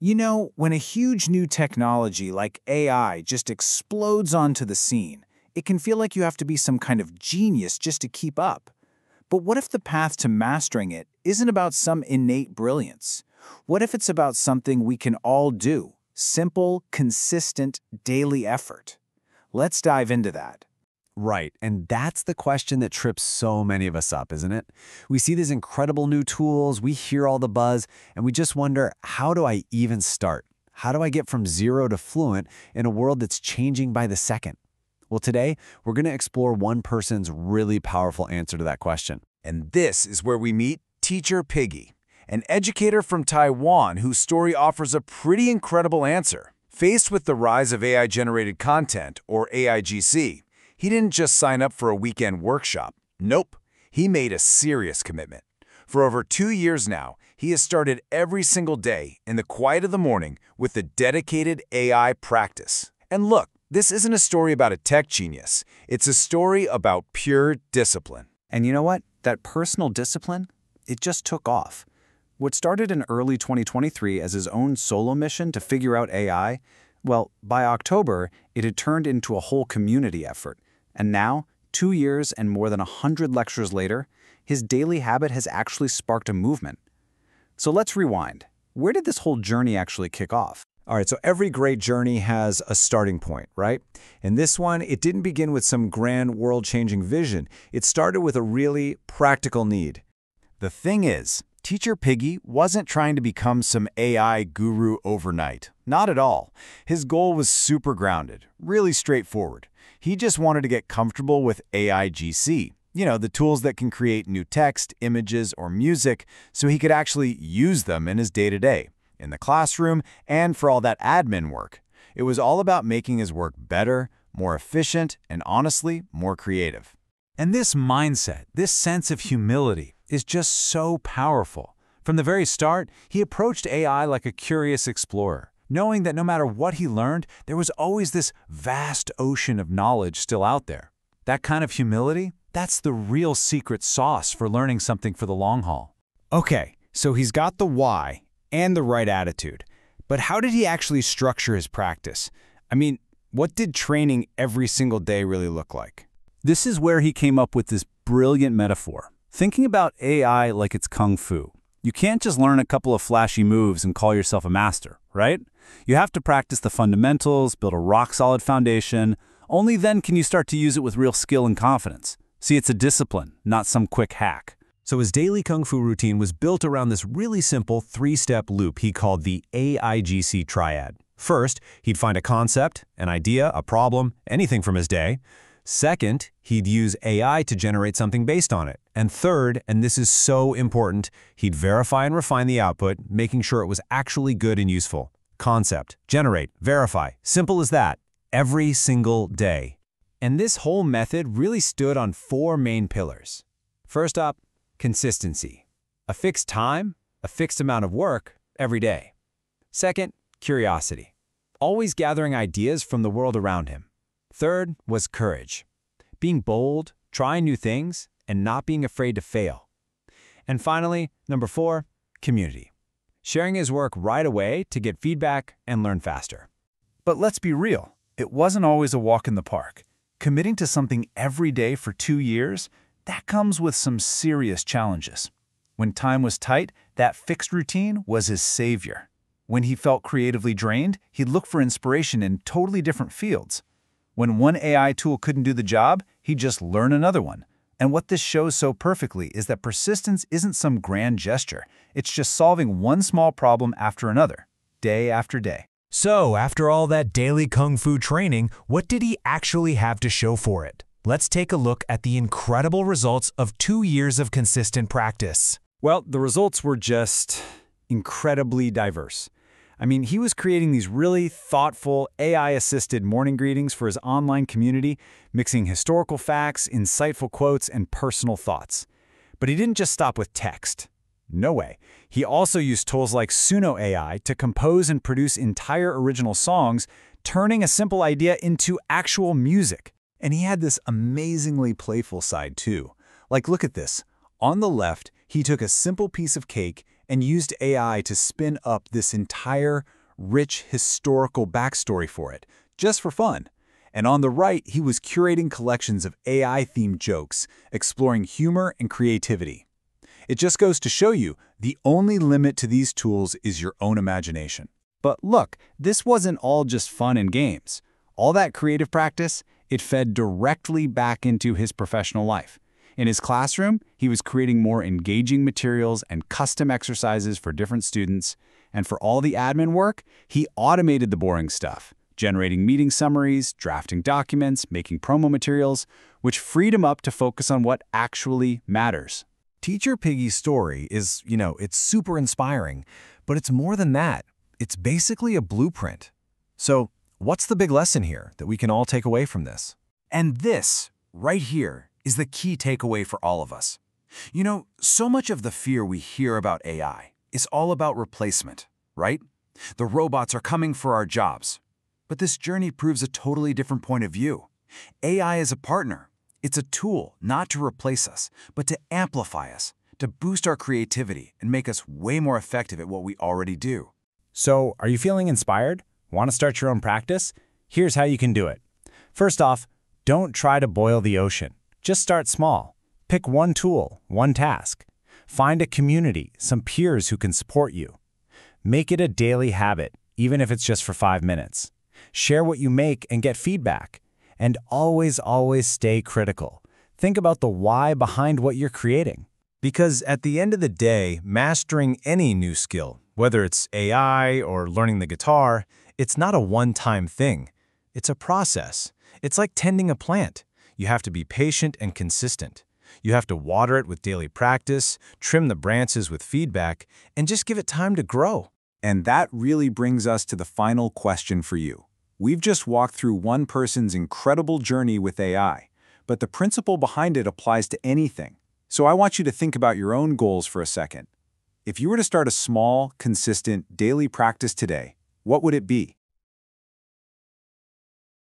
You know, when a huge new technology like AI just explodes onto the scene, it can feel like you have to be some kind of genius just to keep up. But what if the path to mastering it isn't about some innate brilliance? What if it's about something we can all do? Simple, consistent, daily effort. Let's dive into that. Right, and that's the question that trips so many of us up, isn't it? We see these incredible new tools, we hear all the buzz, and we just wonder, how do I even start? How do I get from zero to fluent in a world that's changing by the second? Well, today, we're going to explore one person's really powerful answer to that question. And this is where we meet Teacher Piggy, an educator from Taiwan whose story offers a pretty incredible answer. Faced with the rise of AI-generated content, or AIGC, he didn't just sign up for a weekend workshop. Nope, he made a serious commitment. For over 2 years now, he has started every single day in the quiet of the morning with a dedicated AI practice. And look, this isn't a story about a tech genius. It's a story about pure discipline. And you know what? That personal discipline, it just took off. What started in early 2023 as his own solo mission to figure out AI, well, by October, it had turned into a whole community effort. And now, 2 years and more than 100 lectures later, his daily habit has actually sparked a movement. So let's rewind. Where did this whole journey actually kick off? All right, so every great journey has a starting point, right? And this one, it didn't begin with some grand world-changing vision. It started with a really practical need. The thing is, Teacher Piggy wasn't trying to become some AI guru overnight. Not at all. His goal was super grounded, really straightforward. He just wanted to get comfortable with AIGC, you know, the tools that can create new text, images, or music, so he could actually use them in his day-to-day, in the classroom, and for all that admin work. It was all about making his work better, more efficient, and honestly, more creative. And this mindset, this sense of humility, is just so powerful. From the very start, he approached AI like a curious explorer, knowing that no matter what he learned, there was always this vast ocean of knowledge still out there. That kind of humility, that's the real secret sauce for learning something for the long haul. Okay, so he's got the why and the right attitude. But how did he actually structure his practice? I mean, what did training every single day really look like? This is where he came up with this brilliant metaphor. Thinking about AI like it's kung fu. You can't just learn a couple of flashy moves and call yourself a master, right? You have to practice the fundamentals, build a rock-solid foundation. Only then can you start to use it with real skill and confidence. See, it's a discipline, not some quick hack. So his daily kung fu routine was built around this really simple 3-step loop he called the AIGC triad. First, he'd find a concept, an idea, a problem, anything from his day. Second, he'd use AI to generate something based on it. And third, and this is so important, he'd verify and refine the output, making sure it was actually good and useful. Concept, generate, verify, simple as that, every single day. And this whole method really stood on 4 main pillars. First up, consistency. A fixed time, a fixed amount of work, every day. Second, curiosity. Always gathering ideas from the world around him. Third was courage. Being bold, trying new things, and not being afraid to fail. And finally, number 4, community. Sharing his work right away to get feedback and learn faster. But let's be real, it wasn't always a walk in the park. Committing to something every day for 2 years, that comes with some serious challenges. When time was tight, that fixed routine was his savior. When he felt creatively drained, he'd look for inspiration in totally different fields. When one AI tool couldn't do the job, he'd just learn another one. And what this shows so perfectly is that persistence isn't some grand gesture. It's just solving one small problem after another, day after day. So, after all that daily kung fu training, what did he actually have to show for it? Let's take a look at the incredible results of 2 years of consistent practice. Well, the results were just incredibly diverse. I mean, he was creating these really thoughtful, AI-assisted morning greetings for his online community, mixing historical facts, insightful quotes, and personal thoughts. But he didn't just stop with text. No way. He also used tools like Suno AI to compose and produce entire original songs, turning a simple idea into actual music. And he had this amazingly playful side too. Like, look at this. On the left, he took a simple piece of cake and used AI to spin up this entire rich historical backstory for it, just for fun. And on the right, he was curating collections of AI-themed jokes, exploring humor and creativity. It just goes to show you, the only limit to these tools is your own imagination. But look, this wasn't all just fun and games. All that creative practice, it fed directly back into his professional life. In his classroom, he was creating more engaging materials and custom exercises for different students. And for all the admin work, he automated the boring stuff, generating meeting summaries, drafting documents, making promo materials, which freed him up to focus on what actually matters. Teacher Piggy's story is, it's super inspiring, but it's more than that. It's basically a blueprint. So, what's the big lesson here that we can all take away from this? And this, right here, is the key takeaway for all of us. So much of the fear we hear about AI is all about replacement, right? The robots are coming for our jobs. But this journey proves a totally different point of view. AI is a partner. It's a tool not to replace us, but to amplify us, to boost our creativity and make us way more effective at what we already do. So, are you feeling inspired? Want to start your own practice? Here's how you can do it. First off, don't try to boil the ocean. Just start small. Pick one tool, one task. Find a community, some peers who can support you. Make it a daily habit, even if it's just for 5 minutes. Share what you make and get feedback. And always stay critical. Think about the why behind what you're creating. Because at the end of the day, mastering any new skill, whether it's AI or learning the guitar, it's not a one-time thing. It's a process. It's like tending a plant. You have to be patient and consistent. You have to water it with daily practice, trim the branches with feedback, and just give it time to grow. And that really brings us to the final question for you. We've just walked through one person's incredible journey with AI, but the principle behind it applies to anything. So I want you to think about your own goals for a second. If you were to start a small, consistent, daily practice today, what would it be?